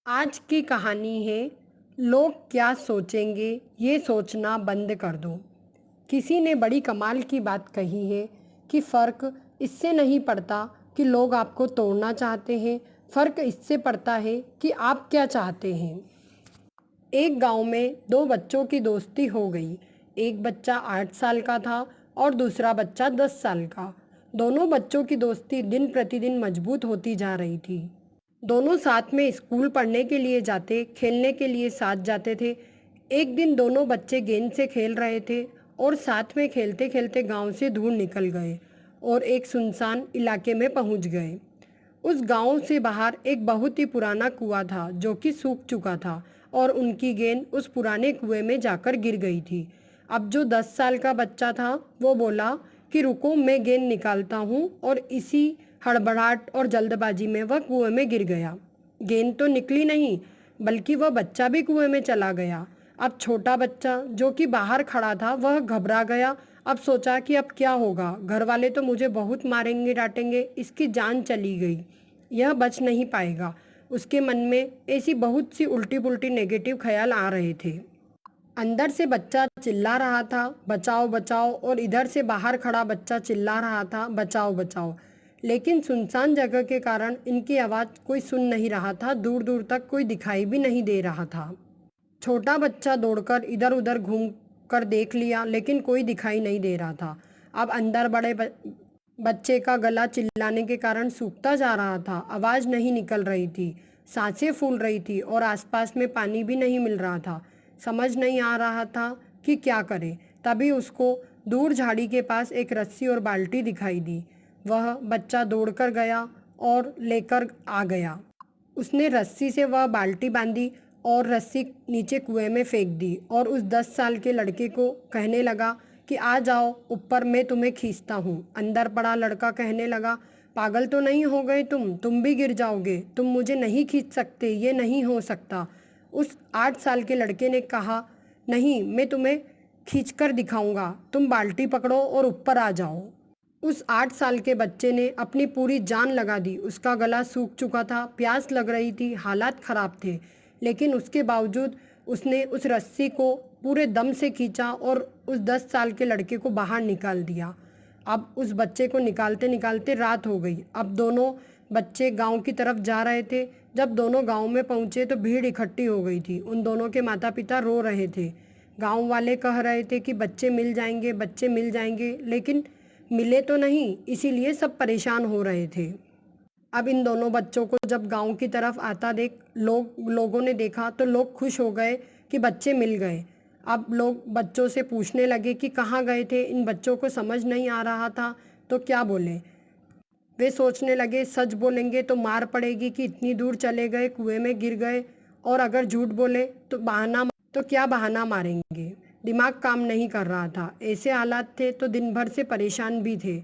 आज की कहानी है लोग क्या सोचेंगे ये सोचना बंद कर दो। किसी ने बड़ी कमाल की बात कही है कि फ़र्क इससे नहीं पड़ता कि लोग आपको तोड़ना चाहते हैं, फ़र्क इससे पड़ता है कि आप क्या चाहते हैं। एक गांव में दो बच्चों की दोस्ती हो गई। एक बच्चा 8 साल का था और दूसरा बच्चा 10 साल का। दोनों बच्चों की दोस्ती दिन प्रतिदिन मजबूत होती जा रही थी। दोनों साथ में स्कूल पढ़ने के लिए जाते, खेलने के लिए साथ जाते थे। एक दिन दोनों बच्चे गेंद से खेल रहे थे और साथ में खेलते खेलते गांव से दूर निकल गए और एक सुनसान इलाके में पहुंच गए। उस गांव से बाहर एक बहुत ही पुराना कुआं था जो कि सूख चुका था और उनकी गेंद उस पुराने कुएं में जाकर गिर गई थी। अब जो 10 साल का बच्चा था वो बोला कि रुको, मैं गेंद निकालता हूँ, और इसी हड़बड़ाहट और जल्दबाजी में वह कुएं में गिर गया। गेंद तो निकली नहीं, बल्कि वह बच्चा भी कुएं में चला गया। अब छोटा बच्चा जो कि बाहर खड़ा था वह घबरा गया। अब सोचा कि अब क्या होगा, घर वाले तो मुझे बहुत मारेंगे डांटेंगे, इसकी जान चली गई, यह बच नहीं पाएगा। उसके मन में ऐसी बहुत सी उल्टी पुल्टी नेगेटिव ख्याल आ रहे थे। अंदर से बच्चा चिल्ला रहा था बचाओ बचाओ, और इधर से बाहर खड़ा बच्चा चिल्ला रहा था बचाओ बचाओ। लेकिन सुनसान जगह के कारण इनकी आवाज़ कोई सुन नहीं रहा था, दूर दूर तक कोई दिखाई भी नहीं दे रहा था। छोटा बच्चा दौड़कर इधर उधर घूम कर देख लिया, लेकिन कोई दिखाई नहीं दे रहा था। अब अंदर बड़े बच्चे का गला चिल्लाने के कारण सूखता जा रहा था, आवाज़ नहीं निकल रही थी, सांसें फूल रही थी और आसपास में पानी भी नहीं मिल रहा था। समझ नहीं आ रहा था कि क्या करे। तभी उसको दूर झाड़ी के पास एक रस्सी और बाल्टी दिखाई दी। वह बच्चा दौड़कर गया और लेकर आ गया। उसने रस्सी से वह बाल्टी बांधी और रस्सी नीचे कुएं में फेंक दी और उस 10 साल के लड़के को कहने लगा कि आ जाओ ऊपर, मैं तुम्हें खींचता हूँ। अंदर पड़ा लड़का कहने लगा, पागल तो नहीं हो गए तुम भी गिर जाओगे, तुम मुझे नहीं खींच सकते, ये नहीं हो सकता। उस 8 साल के लड़के ने कहा, नहीं, मैं तुम्हें खींच कर दिखाऊंगा, तुम बाल्टी पकड़ो और ऊपर आ जाओ। उस 8 साल के बच्चे ने अपनी पूरी जान लगा दी। उसका गला सूख चुका था, प्यास लग रही थी, हालात ख़राब थे, लेकिन उसके बावजूद उसने उस रस्सी को पूरे दम से खींचा और उस 10 साल के लड़के को बाहर निकाल दिया। अब उस बच्चे को निकालते निकालते रात हो गई। अब दोनों बच्चे गांव की तरफ जा रहे थे। जब दोनों गांव में पहुंचे तो भीड़ इकट्ठी हो गई थी। उन दोनों के माता पिता रो रहे थे। गांव वाले कह रहे थे कि बच्चे मिल जाएंगे, बच्चे मिल जाएंगे, लेकिन मिले तो नहीं, इसीलिए सब परेशान हो रहे थे। अब इन दोनों बच्चों को जब गांव की तरफ आता देख लोगों ने देखा तो लोग खुश हो गए कि बच्चे मिल गए। अब लोग बच्चों से पूछने लगे कि कहाँ गए थे। इन बच्चों को समझ नहीं आ रहा था तो क्या बोले। वे सोचने लगे सच बोलेंगे तो मार पड़ेगी कि इतनी दूर चले गए, कुएं में गिर गए, और अगर झूठ बोले तो क्या बहाना मारेंगे। दिमाग काम नहीं कर रहा था। ऐसे हालात थे तो दिन भर से परेशान भी थे।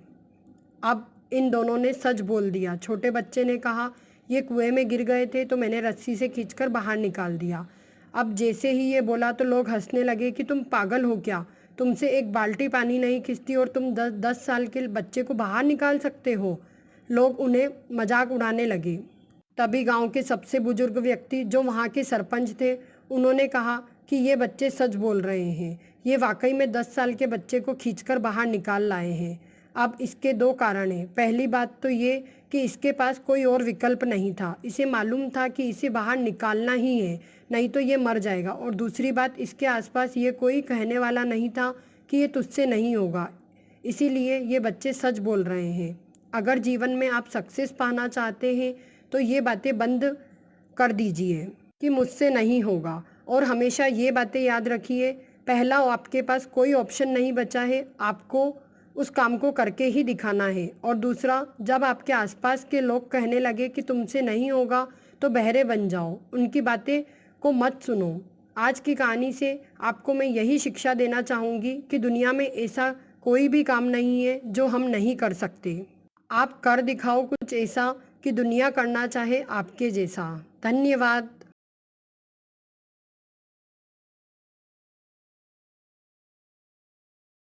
अब इन दोनों ने सच बोल दिया। छोटे बच्चे ने कहा, ये कुएं में गिर गए थे तो मैंने रस्सी से खींचकर बाहर निकाल दिया। अब जैसे ही ये बोला तो लोग हंसने लगे कि तुम पागल हो क्या, तुमसे एक बाल्टी पानी नहीं खींचती और तुम 10 साल के बच्चे को बाहर निकाल सकते हो। लोग उन्हें मजाक उड़ाने लगे। तभी गांव के सबसे बुजुर्ग व्यक्ति जो वहाँ के सरपंच थे, उन्होंने कहा कि ये बच्चे सच बोल रहे हैं, ये वाकई में 10 साल के बच्चे को खींचकर बाहर निकाल लाए हैं। अब इसके दो कारण हैं। पहली बात तो ये कि इसके पास कोई और विकल्प नहीं था, इसे मालूम था कि इसे बाहर निकालना ही है, नहीं तो ये मर जाएगा। और दूसरी बात, इसके आसपास ये कोई कहने वाला नहीं था कि ये तुझसे नहीं होगा, इसीलिए ये बच्चे सच बोल रहे हैं। अगर जीवन में आप सक्सेस पाना चाहते हैं तो ये बातें बंद कर दीजिए कि मुझसे नहीं होगा, और हमेशा ये बातें याद रखिए, पहला आपके पास कोई ऑप्शन नहीं बचा है, आपको उस काम को करके ही दिखाना है। और दूसरा, जब आपके आसपास के लोग कहने लगे कि तुमसे नहीं होगा तो बहरे बन जाओ, उनकी बातें को मत सुनो। आज की कहानी से आपको मैं यही शिक्षा देना चाहूँगी कि दुनिया में ऐसा कोई भी काम नहीं है जो हम नहीं कर सकते। आप कर दिखाओ कुछ ऐसा कि दुनिया करना चाहे आपके जैसा। धन्यवाद।